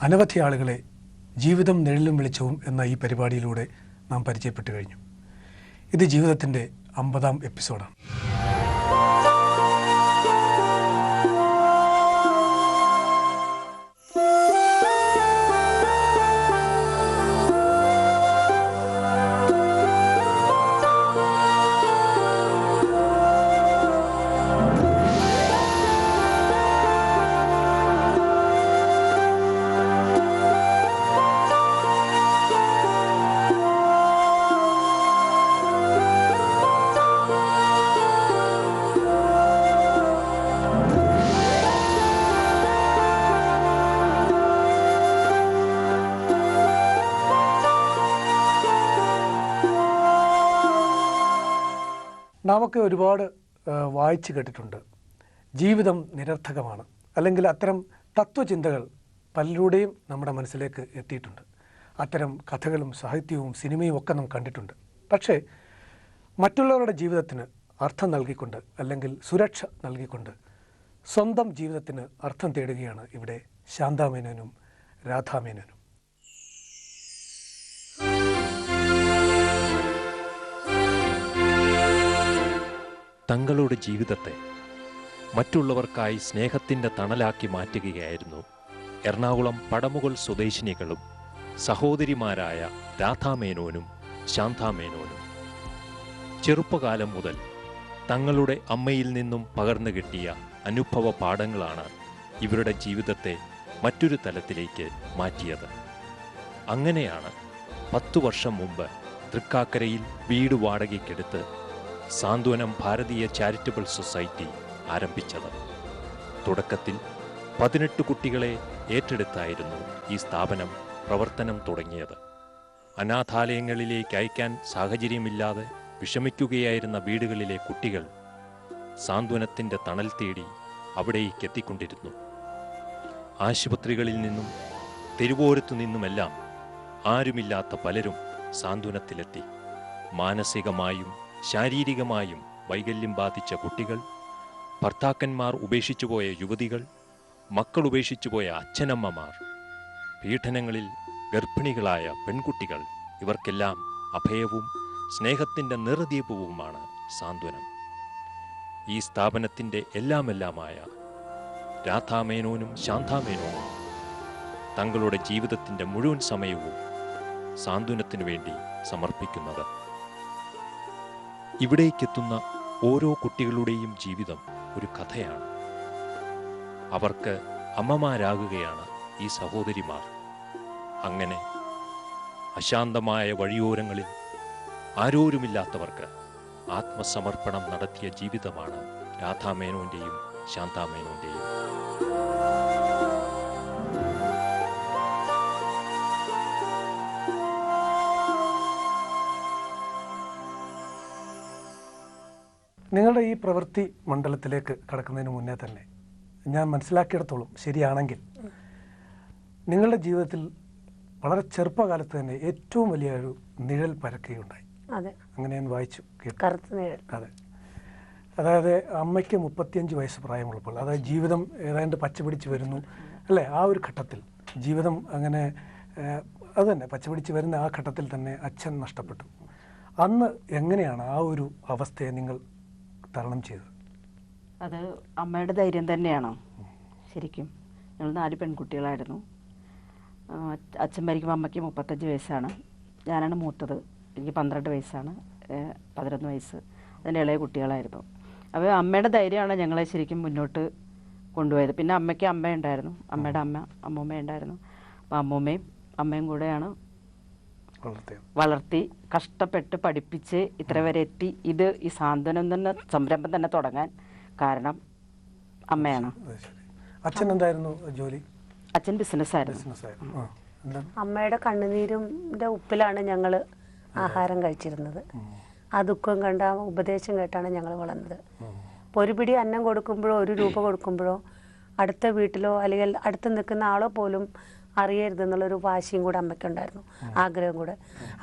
അനവധി ആളുകളെ ജീവിതം നിഴലും വെളിച്ചവും എന്ന ഈ പരിപാടിയിലൂടെ നാം പരിചയപ്പെട്ടു കഴിഞ്ഞു. ഇത് ജീവിതത്തിൻ്റെ 50-ാം എപ്പിസോഡാണ്. നാമൊക്കെ ഒരുപാട് വായിച്ചു കേട്ടിട്ടുണ്ട്. ജീവിതം നിരർത്ഥകമാണ്, അല്ലെങ്കിൽ അത്തരം തത്വചിന്തകൾ പലരുടെയും നമ്മുടെ മനസ്സിലേക്ക് എത്തിയിട്ടുണ്ട്. അത്തരം കഥകളും സാഹിത്യവും സിനിമയും ഒക്കെ നാം കണ്ടിട്ടുണ്ട്. പക്ഷേ മറ്റുള്ളവരുടെ ജീവിതത്തിന് അർത്ഥം നൽകിക്കൊണ്ട്, അല്ലെങ്കിൽ സുരക്ഷ നൽകിക്കൊണ്ട് സ്വന്തം ജീവിതത്തിന് അർത്ഥം തേടുകയാണ് ഇവിടെ ശാന്താമേനോനും രാധാമേനോനും. തങ്ങളുടെ ജീവിതത്തെ മറ്റുള്ളവർക്കായി സ്നേഹത്തിൻ്റെ തണലാക്കി മാറ്റുകയായിരുന്നു എറണാകുളം പടമുകൾ സ്വദേശിനികളും സഹോദരിമാരായ രാധാമേനോനും ശാന്താമേനോനും. ചെറുപ്പകാലം മുതൽ തങ്ങളുടെ അമ്മയിൽ നിന്നും പകർന്നു കിട്ടിയ അനുഭവ പാഠങ്ങളാണ് ഇവരുടെ ജീവിതത്തെ മറ്റൊരു തലത്തിലേക്ക് മാറ്റിയത്. അങ്ങനെയാണ് 10 വർഷം മുമ്പ് തൃക്കാക്കരയിൽ വീട് വാടകയ്ക്കെടുത്ത് സാന്ത്വനം ഭാരതീയ ചാരിറ്റബിൾ സൊസൈറ്റി ആരംഭിച്ചത്. തുടക്കത്തിൽ 18 കുട്ടികളെ ഏറ്റെടുത്തായിരുന്നു ഈ സ്ഥാപനം പ്രവർത്തനം തുടങ്ങിയത്. അനാഥാലയങ്ങളിലേക്ക് അയക്കാൻ സാഹചര്യമില്ലാതെ വിഷമിക്കുകയായിരുന്ന വീടുകളിലെ കുട്ടികൾ സാന്ത്വനത്തിൻ്റെ തണൽ തേടി അവിടേക്ക് എത്തിക്കൊണ്ടിരുന്നു. ആശുപത്രികളിൽ നിന്നും തെരുവോരത്തു നിന്നുമെല്ലാം ആരുമില്ലാത്ത പലരും സാന്ത്വനത്തിലെത്തി. മാനസികമായും ശാരീരികമായും വൈകല്യം ബാധിച്ച കുട്ടികൾ, ഭർത്താക്കന്മാർ ഉപേക്ഷിച്ചുപോയ യുവതികൾ, മക്കൾ ഉപേക്ഷിച്ചുപോയ അച്ഛനമ്മമാർ, പീഡനങ്ങളിൽ ഗർഭിണികളായ പെൺകുട്ടികൾ, ഇവർക്കെല്ലാം അഭയവും സ്നേഹത്തിൻ്റെ നിറദീപവുമാണ് സാന്ത്വനം. ഈ സ്ഥാപനത്തിൻ്റെ എല്ലാമെല്ലാമായ രാധാമേനോനും ശാന്താമേനോനും തങ്ങളുടെ ജീവിതത്തിൻ്റെ മുഴുവൻ സമയവും സാന്ത്വനത്തിനു വേണ്ടി സമർപ്പിക്കുന്നത്. ഇവിടേക്കെത്തുന്ന ഓരോ കുട്ടികളുടെയും ജീവിതം ഒരു കഥയാണ്. അവർക്ക് അമ്മമാരാകുകയാണ് ഈ സഹോദരിമാർ. അങ്ങനെ അശാന്തമായ വഴിയോരങ്ങളിൽ ആരോരുമില്ലാത്തവർക്ക് ആത്മസമർപ്പണം നടത്തിയ ജീവിതമാണ് രാധാമേനോന്റെയും ശാന്താമേനോന്റെയും. നിങ്ങളുടെ ഈ പ്രവൃത്തി മണ്ഡലത്തിലേക്ക് കടക്കുന്നതിന് മുന്നേ തന്നെ ഞാൻ മനസ്സിലാക്കിയിടത്തോളം ശരിയാണെങ്കിൽ നിങ്ങളുടെ ജീവിതത്തിൽ വളരെ ചെറുപ്പകാലത്ത് തന്നെ ഏറ്റവും വലിയ ഒരു നിഴൽ പരക്കുകയുണ്ടായി. അതെ, അങ്ങനെ ഞാൻ വായിച്ചു കേട്ടു. കറുത്ത നിഴൽ. അതെ, അതായത് അമ്മയ്ക്ക് 35 വയസ്സ് പ്രായമുള്ളപ്പോൾ, അതായത് ജീവിതം ഏതാണ്ട് പച്ചപിടിച്ച് വരുന്നു അല്ലേ, ആ ഒരു ഘട്ടത്തിൽ ജീവിതം അങ്ങനെ അത് തന്നെ പച്ചപിടിച്ച് വരുന്ന ആ ഘട്ടത്തിൽ തന്നെ അച്ഛൻ നഷ്ടപ്പെട്ടു. അന്ന് എങ്ങനെയാണ് ആ ഒരു അവസ്ഥയെ നിങ്ങൾ തരണം ചെയ്തത്? അത് അമ്മയുടെ ധൈര്യം തന്നെയാണോ ശരിക്കും. ഞങ്ങൾ 4 പെൺകുട്ടികളായിരുന്നു. അച്ഛൻ മരിക്കുമ്പോൾ അമ്മയ്ക്ക് 35 വയസ്സാണ്. ഞാനാണ് മൂത്തത്. എനിക്ക് 12 വയസ്സാണ്, 11 വയസ്സ്. അതിൻ്റെ ഇളയ കുട്ടികളായിരുന്നു. അപ്പോൾ അമ്മയുടെ ധൈര്യമാണ് ഞങ്ങളെ ശരിക്കും മുന്നോട്ട് കൊണ്ടുപോയത്. പിന്നെ അമ്മയ്ക്ക് അമ്മയുണ്ടായിരുന്നു, അമ്മയുടെ അമ്മൂമ്മയുണ്ടായിരുന്നു. അപ്പോൾ അമ്മയും കൂടെയാണ് വളർത്തി കഷ്ടപ്പെട്ട് പഠിപ്പിച്ച് ഇത്ര വരെ എത്തി. ഇത് ഈ സാന്ത്വനം തന്നെ സംരംഭം തന്നെ തുടങ്ങാൻ കാരണം അമ്മയാണ്. അച്ഛൻ എന്തായിരുന്നു ജോലി? അച്ഛൻ ബിസിനസ്സായിരുന്നു. അമ്മയുടെ കണ്ണുനീരിൻ്റെ ഉപ്പിലാണ് ഞങ്ങൾ ആഹാരം കഴിച്ചിരുന്നത്. ആ ദുഃഖം കണ്ട ഉപദേശം കേട്ടാണ് ഞങ്ങൾ വളർന്നത്. ഇപ്പോൾ ഒരു പിടി അന്നം കൊടുക്കുമ്പോഴോ 1 രൂപ കൊടുക്കുമ്പോഴോ അടുത്ത വീട്ടിലോ അല്ലെങ്കിൽ അടുത്ത് നിൽക്കുന്ന ആളോ പോലും അറിയരുതെന്നുള്ളൊരു വാശിയും കൂടെ അമ്മയ്ക്കുണ്ടായിരുന്നു, ആഗ്രഹം കൂടെ.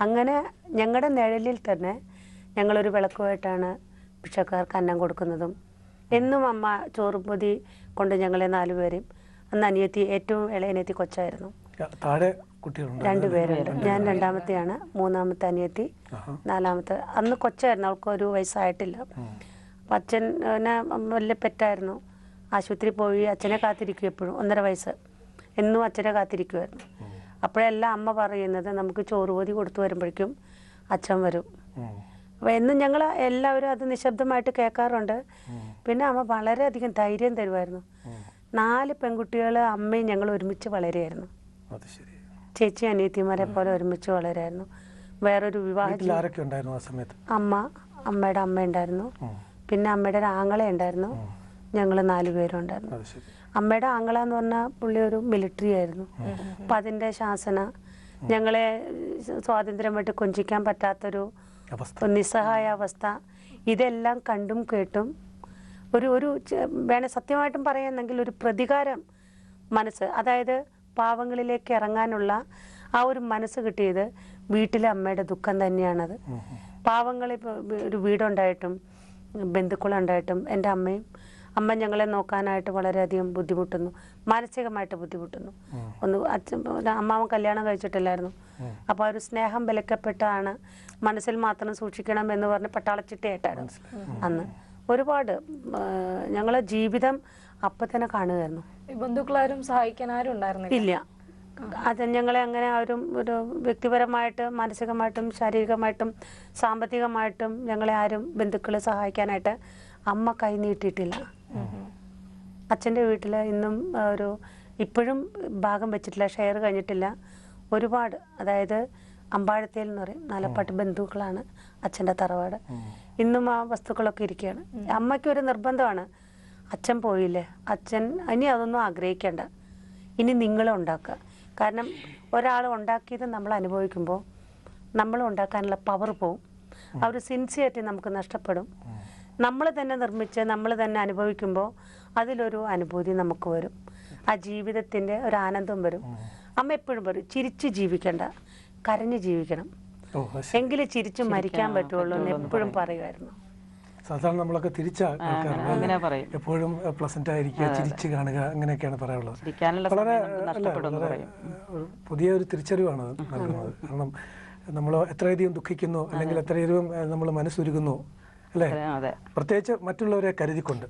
അങ്ങനെ ഞങ്ങളുടെ നിഴലിൽ തന്നെ ഞങ്ങളൊരു വിളക്കുമായിട്ടാണ് ഭിക്ഷക്കാർക്ക് അന്നം കൊടുക്കുന്നതും. എന്നും അമ്മ ചോറുപൊതി കൊണ്ട് ഞങ്ങളെ 4 പേരെയും അന്ന് അനിയത്തി, ഏറ്റവും ഇളയ അനിയത്തി കൊച്ചായിരുന്നു. താഴെ കുട്ടികളുണ്ട്? 2 പേരുണ്ട്. ഞാൻ 2ാമത്തെയാണ്, 3ാമത്തെ അനിയത്തി, 4ാമത്തെ. അന്ന് കൊച്ചായിരുന്നു, അവൾക്ക് 1 വയസ്സായിട്ടില്ല. അപ്പം അച്ഛൻ വലിയ പെറ്റായിരുന്നു. ആശുപത്രി പോയി അച്ഛനെ കാത്തിരിക്കും എപ്പോഴും. 1.5 വയസ്സ് എന്നും അച്ഛനെ കാത്തിരിക്കുമായിരുന്നു. അപ്പോഴെല്ലാം അമ്മ പറയുന്നത് നമുക്ക് ചോറ് പൊതി കൊടുത്തു വരുമ്പോഴേക്കും അച്ഛൻ വരും. അപ്പോൾ എന്നും ഞങ്ങൾ എല്ലാവരും അത് നിശബ്ദമായിട്ട് കേൾക്കാറുണ്ട്. പിന്നെ അമ്മ വളരെയധികം ധൈര്യം തരുമായിരുന്നു. 4 പെൺകുട്ടികൾ അമ്മയും ഞങ്ങൾ ഒരുമിച്ച് വളരെയായിരുന്നു. ചേച്ചി അനിയത്തിമാരെ പോലെ ഒരുമിച്ച് വളരായിരുന്നു. വേറൊരു വിവാഹത്തിൽ അമ്മ, അമ്മയുടെ അമ്മ ഉണ്ടായിരുന്നു, പിന്നെ അമ്മയുടെ ഒരു ആങ്ങളെ ഉണ്ടായിരുന്നു, ഞങ്ങൾ 4 പേരുണ്ടായിരുന്നു. അമ്മയുടെ ആങ്ങള എന്ന് പറഞ്ഞാൽ പുള്ളി ഒരു മിലിറ്ററി ആയിരുന്നു. അപ്പം അതിൻ്റെ ശാസന, ഞങ്ങളെ സ്വാതന്ത്ര്യമായിട്ട് കൊഞ്ചിക്കാൻ പറ്റാത്തൊരു നിസ്സഹായ അവസ്ഥ, ഇതെല്ലാം കണ്ടും കേട്ടും ഒരു വേണേൽ സത്യമായിട്ടും പറയുന്നെങ്കിൽ ഒരു പ്രതികാരം മനസ്സ്, അതായത് പാവങ്ങളിലേക്ക് ഇറങ്ങാനുള്ള ആ ഒരു മനസ്സ് കിട്ടിയത് വീട്ടിലെ അമ്മയുടെ ദുഃഖം തന്നെയാണത്. പാവങ്ങളിപ്പോൾ ഒരു വീടുണ്ടായിട്ടും ബന്ധുക്കളുണ്ടായിട്ടും എൻ്റെ അമ്മ ഞങ്ങളെ നോക്കാനായിട്ട് വളരെയധികം ബുദ്ധിമുട്ടുന്നു, മാനസികമായിട്ട് ബുദ്ധിമുട്ടുന്നു. അമ്മാവൻ കല്യാണം കഴിച്ചിട്ടില്ലായിരുന്നു. അപ്പോൾ ഒരു സ്നേഹം വിലക്കപ്പെട്ടാണ്, മനസ്സിൽ മാത്രം സൂക്ഷിക്കണം എന്ന് പറഞ്ഞ് പട്ടാളച്ചിട്ടയായിട്ടായിരുന്നു അന്ന്. ഒരുപാട് ഞങ്ങളെ ജീവിതം അപ്പം തന്നെ കാണുകയായിരുന്നു. ബന്ധുക്കളാരും സഹായിക്കാൻ ആരും ഉണ്ടായിരുന്നില്ല? ഇല്ല. അത് ഞങ്ങളെ അങ്ങനെ ആരും ഒരു വ്യക്തിപരമായിട്ട്, മാനസികമായിട്ടും ശാരീരികമായിട്ടും സാമ്പത്തികമായിട്ടും ഞങ്ങളെ ആരും ബന്ധുക്കളെ സഹായിക്കാനായിട്ട് അമ്മ കൈ നീട്ടിയിട്ടില്ല. അച്ഛൻ്റെ വീട്ടിൽ ഇന്നും ഇപ്പോഴും ഭാഗം വെച്ചിട്ടില്ല, ഷെയർ കഴിഞ്ഞിട്ടില്ല. ഒരുപാട്, അതായത് അമ്പാഴത്തേൽ എന്ന് പറയും, നാലപ്പാട്ട് ബന്ധുക്കളാണ് അച്ഛൻ്റെ തറവാട്. ഇന്നും ആ വസ്തുക്കളൊക്കെ ഇരിക്കുകയാണ്. അമ്മയ്ക്കൊരു നിർബന്ധമാണ്, അച്ഛൻ പോയില്ലേ, അച്ഛൻ ഇനി അതൊന്നും ആഗ്രഹിക്കേണ്ട, ഇനി നിങ്ങൾ ഉണ്ടാക്കുക. കാരണം ഒരാൾ ഉണ്ടാക്കിയത് നമ്മൾ അനുഭവിക്കുമ്പോൾ നമ്മൾ ഉണ്ടാക്കാനുള്ള പവർ പോവും, ആ ഒരു സിൻസിയറിറ്റി നമുക്ക് നഷ്ടപ്പെടും. നമ്മൾ തന്നെ നിർമ്മിച്ച് നമ്മൾ തന്നെ അനുഭവിക്കുമ്പോൾ അതിലൊരു അനുഭൂതി നമുക്ക് വരും, ആ ജീവിതത്തിൻ്റെ ഒരു ആനന്ദം വരും. അമ്മ എപ്പോഴും പറയും, ചിരിച്ച് ജീവിക്കണ്ട, കരഞ്ഞ് ജീവിക്കണം, എങ്കിലും ചിരിച്ച് മരിക്കാൻ പറ്റുള്ളൂ എന്ന് എപ്പോഴും പറയുമായിരുന്നു. സാധാരണ നമ്മളൊക്കെ എപ്പോഴും പ്ലസന്റ് ആയിരിക്കുക, ചിരിച്ച് കാണുക, അങ്ങനെയൊക്കെയാണ് പറയാനുള്ളത്. വളരെ പുതിയ ഒരു തിരിച്ചറിവാണ് നൽകുന്നത്. കാരണം നമ്മൾ എത്രയധികം ദുഃഖിക്കുന്നു, അല്ലെങ്കിൽ എത്രയധികം നമ്മൾ മനസ്സുരുകുന്നു, അല്ലേ? പ്രത്യേകിച്ച് മറ്റുള്ളവരെ കരുതിക്കൊണ്ട്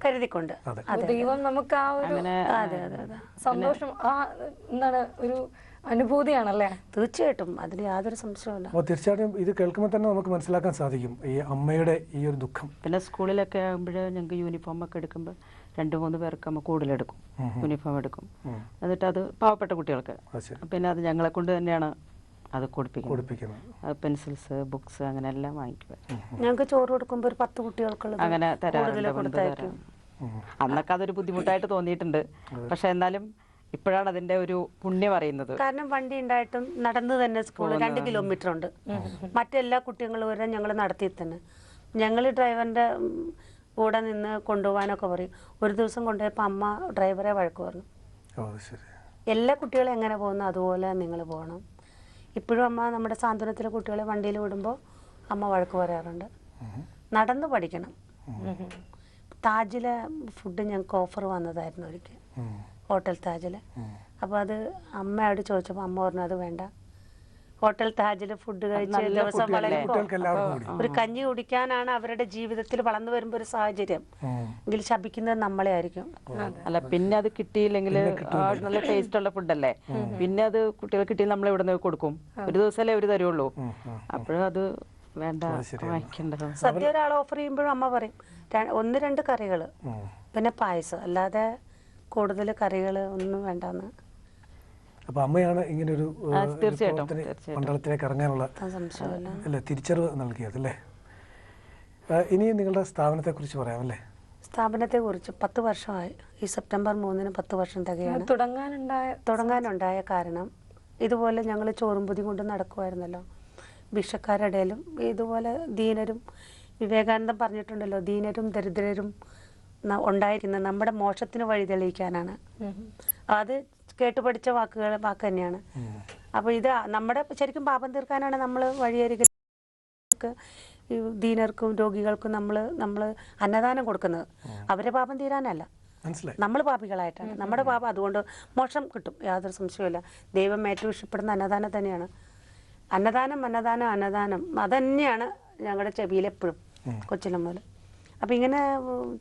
ദൈവം നമുക്ക് ആ ഒരു സന്തോഷം, എന്താണ്, ഒരു അനുഭൂതിയാണല്ലേ? തീർച്ചയായിട്ടും, അതിന് യാതൊരു സംശയമില്ല. അപ്പോൾ തീർച്ചയായിട്ടും ഇത് കേൾക്കുമ്പോൾ തന്നെ നമുക്ക് മനസ്സിലാക്കാൻ സാധിക്കും ഈ അമ്മയുടെ ഈ ഒരു ദുഃഖം. പിന്നെ സ്കൂളിലൊക്കെ ആകുമ്പോൾ ഞങ്ങൾക്ക് യൂണിഫോം ഒക്കെ എടുക്കുമ്പോൾ 2-3 പേർക്ക് അമ്മ കൂടുതലെടുക്കും, യൂണിഫോം എടുക്കും. എന്നിട്ട് അത് പാവപ്പെട്ട കുട്ടികൾക്ക്, പിന്നെ അത് ഞങ്ങളെ കൊണ്ട് തന്നെയാണ് അത് കൊടുപ്പിക്കുന്നത്. പെൻസിൽസ്, ബുക്സ്, അങ്ങനെ എല്ലാം വാങ്ങിക്കുക. ഞങ്ങൾക്ക് ചോറ് കൊടുക്കുമ്പോൾ ഒരു 10 കുട്ടികൾക്കുള്ളത് അങ്ങനെ തരാറുണ്ട്. അന്നൊക്കെ അതൊരു ബുദ്ധിമുട്ടായിട്ട് തോന്നിയിട്ടുണ്ട്. പക്ഷെ എന്നാലും ഇപ്പോഴാണ് അതിന്റെ ഒരു പുണ്യം അറിയുന്നത്. കാരണം വണ്ടി ഉണ്ടായിട്ടും നടന്നു തന്നെ സ്കൂൾ 2 കിലോമീറ്റർ ഉണ്ട്. മറ്റെല്ലാ കുട്ടികളും വരെ ഞങ്ങൾ നടത്തി തന്നെ. ഞങ്ങൾ ഡ്രൈവറിന്റെ കൂടെ നിന്ന് കൊണ്ടുപോകാനൊക്കെ പറയും. ഒരു ദിവസം കൊണ്ടുപോയപ്പോൾ അമ്മ ഡ്രൈവറെ വഴക്ക് പറഞ്ഞു, എല്ലാ കുട്ടികളും എങ്ങനെ പോകുന്നു അതുപോലെ നിങ്ങൾ പോകണം. ഇപ്പോഴും അമ്മ നമ്മുടെ സാന്ത്വനത്തിലെ കുട്ടികളെ വണ്ടിയിൽ വിടുമ്പോൾ അമ്മ വഴക്ക് പറയാറുണ്ട്. നടന്ന് പഠിക്കണം. താജിലെ ഫുഡ് ഞങ്ങൾക്ക് ഓഫർ വന്നതായിരുന്നു ഒരിക്കൽ, ഹോട്ടൽ താജിൽ. അപ്പോൾ അത് അമ്മയോട് ചോദിച്ചപ്പോൾ അമ്മ പറഞ്ഞു അത് വേണ്ട, ഹോട്ടൽ താജിൽ ഫുഡ് കഴിച്ച് ദിവസം ഒരു കഞ്ഞി കുടിക്കാനാണ് അവരുടെ ജീവിതത്തിൽ വളർന്നു വരുമ്പോൾ ഒരു സാഹചര്യം എങ്കിൽ ശപിക്കുന്നത് നമ്മളെ ആയിരിക്കും. അല്ല, പിന്നെ അത് കിട്ടിയില്ലെങ്കിൽ നല്ല ടേസ്റ്റ് ഉള്ള ഫുഡല്ലേ, പിന്നെ അത് കുട്ടികൾ കിട്ടിയാൽ നമ്മൾ ഇവിടെ നിന്ന് കൊടുക്കും. ഒരു ദിവസമല്ലേ അവർ തരുള്ളൂ. അപ്പോഴും അത് വേണ്ട, വാങ്ങിക്കേണ്ടത്. സദ്യ ഒരാൾ ഓഫർ ചെയ്യുമ്പോഴും അമ്മ പറയും 1-2 കറികൾ, പിന്നെ പായസം, അല്ലാതെ കൂടുതൽ കറികൾ ഒന്നും വേണ്ടെന്ന്. അപ്പൊ അമ്മയാണ് ഇങ്ങനെ ഒരു മണ്ഡലത്തിലേക്ക് ഇറങ്ങാനുള്ള തിരിച്ചറിവ് നൽകിയത് അല്ലേ? ഇനി നിങ്ങളുടെ സ്ഥാപനത്തെ കുറിച്ച് പറയാമല്ലേ? സ്ഥാപനത്തെ കുറിച്ച് 10 വർഷമായി. ഈ സെപ്റ്റംബർ 3-ന് 10 വർഷം തികയാണ്. തുടങ്ങാനുണ്ടായ കാരണം ഇതുപോലെ ഞങ്ങൾ ചോറും പൊതി കൊണ്ട് നടക്കുമായിരുന്നല്ലോ. ഭിക്ഷക്കാരുടെ ഇടയിലും ഇതുപോലെ ദീനരും, വിവേകാനന്ദൻ പറഞ്ഞിട്ടുണ്ടല്ലോ, ദീനരും ദരിദ്രരും ഉണ്ടായിരിക്കുന്ന നമ്മുടെ മോക്ഷത്തിന് വഴി തെളിയിക്കാനാണ്. അത് കേട്ടു പഠിച്ച വാക്ക് തന്നെയാണ്. അപ്പോൾ ഇത് നമ്മുടെ ശരിക്കും പാപം തീർക്കാനാണ് നമ്മൾ വഴിയരികൾക്ക് ദീനർക്കും രോഗികൾക്കും നമ്മൾ അന്നദാനം കൊടുക്കുന്നത്. അവരെ പാപം തീരാനല്ല, മനസ്സിലായി. നമ്മൾ പാപികളായിട്ടാണ്. നമ്മുടെ പാപം അതുകൊണ്ട് മോക്ഷം കിട്ടും, യാതൊരു സംശയമില്ല. ദൈവം ഏറ്റവും ഇഷ്ടപ്പെടുന്ന അന്നദാനം തന്നെയാണ്. അന്നദാനം അന്നദാനം അന്നദാനം അതന്നെയാണ് ഞങ്ങളുടെ ചെവിയിലെപ്പോഴും കൊച്ചിലും മുതൽ. അപ്പം ഇങ്ങനെ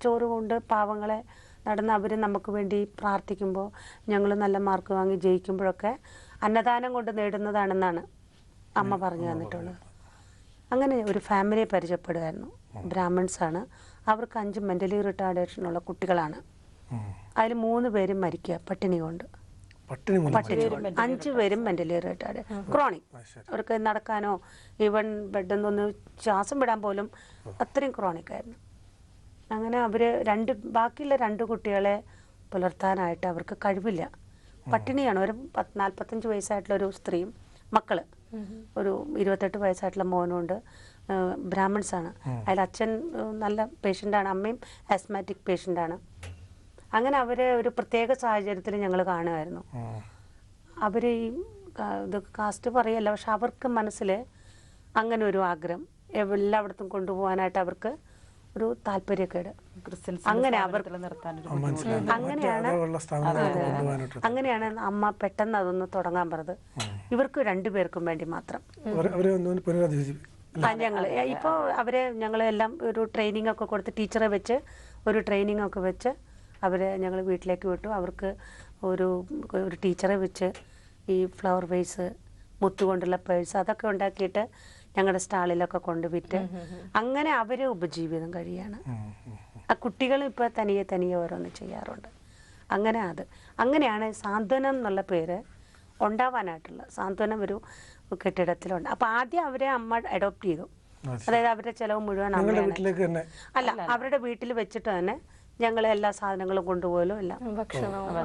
ചോറ് കൊണ്ട് പാവങ്ങളെ നടന്ന് അവർ നമുക്ക് വേണ്ടി പ്രാർത്ഥിക്കുമ്പോൾ, ഞങ്ങൾ നല്ല മാർക്ക് വാങ്ങി ജയിക്കുമ്പോഴൊക്കെ അന്നദാനം കൊണ്ട് നേടുന്നതാണെന്നാണ് അമ്മ പറഞ്ഞു തന്നിട്ടുള്ളത്. അങ്ങനെ ഒരു ഫാമിലിയെ പരിചയപ്പെടുമായിരുന്നു. ബ്രാഹ്മിൺസാണ്. അവർക്ക് 5 മെൻ്റലി റിട്ടാർഡേഷനുള്ള കുട്ടികളാണ്. അതിൽ 3 പേരും മരിക്കുക പട്ടിണി കൊണ്ട്. 5 പേരും മെൻ്റലി റിട്ടാർഡ്, ക്രോണിക്. അവർക്ക് നടക്കാനോ ഈവൻ ബെഡിൽ നിന്ന് ശ്വാസം വിടാൻ പോലും അത്രയും ക്രോണിക് ആയിരുന്നു. അങ്ങനെ അവർ ബാക്കിയുള്ള 2 കുട്ടികളെ പുലർത്താനായിട്ട് അവർക്ക് കഴിവില്ല. പട്ടിണിയാണ്. ഒരു 45 വയസ്സായിട്ടുള്ളൊരു സ്ത്രീയും മക്കള്, ഒരു 28 വയസ്സായിട്ടുള്ള മോനുണ്ട്. ബ്രാഹ്മിൺസാണ്. അതിൽ അച്ഛൻ നല്ല പേഷ്യൻ്റാണ്, അമ്മയും ആസ്മാറ്റിക് പേഷ്യൻ്റാണ്. അങ്ങനെ അവരെ ഒരു പ്രത്യേക സാഹചര്യത്തിൽ ഞങ്ങൾ കാണുമായിരുന്നു. അവർ ഇത് കാസ്റ്റ് പറയല്ല, പക്ഷെ അവർക്ക് മനസ്സിൽ അങ്ങനെ ഒരു ആഗ്രഹം, എല്ലായിടത്തും കൊണ്ടുപോകാനായിട്ട് അവർക്ക് ഒരു താല്പര്യക്കേട്. അങ്ങനെ അങ്ങനെയാണ് അമ്മ പെട്ടെന്ന് അതൊന്ന് തുടങ്ങാൻ പറഞ്ഞത്. ഇവർക്ക് 2 പേർക്കും വേണ്ടി മാത്രം. ഞങ്ങൾ ഇപ്പോൾ അവരെ ഞങ്ങളെല്ലാം ഒരു ട്രെയിനിങ് ഒക്കെ കൊടുത്ത്, ടീച്ചറെ വെച്ച് ഒരു ട്രെയിനിങ് ഒക്കെ വെച്ച് അവരെ ഞങ്ങൾ വീട്ടിലേക്ക് വിട്ടു. അവർക്ക് ഒരു ടീച്ചറെ വെച്ച് ഈ ഫ്ലവർ വേസ്, മുത്തുകൊണ്ടുള്ള പേഴ്സ് അതൊക്കെ ഉണ്ടാക്കിയിട്ട് ഞങ്ങളുടെ സ്റ്റാളിലൊക്കെ കൊണ്ടുവിറ്റ് അങ്ങനെ അവർ ഉപജീവിതം കഴിയാണ്. ആ കുട്ടികൾ ഇപ്പോൾ തനിയെ ഓരോന്ന് ചെയ്യാറുണ്ട്. അങ്ങനെയാണ് സാന്ത്വനം എന്നുള്ള പേര് ഉണ്ടാവാനായിട്ടുള്ള. സാന്ത്വനം ഒരു കെട്ടിടത്തിലുണ്ട്. അപ്പോൾ ആദ്യം അവരെ അമ്മ അഡോപ്റ്റ് ചെയ്തു. അതായത് അവരുടെ ചിലവ് മുഴുവൻ അമ്മയാണ്. അല്ല, അവരുടെ വീട്ടിൽ വെച്ചിട്ട് തന്നെ ഞങ്ങൾ എല്ലാ സാധനങ്ങളും കൊണ്ടുപോകലും എല്ലാം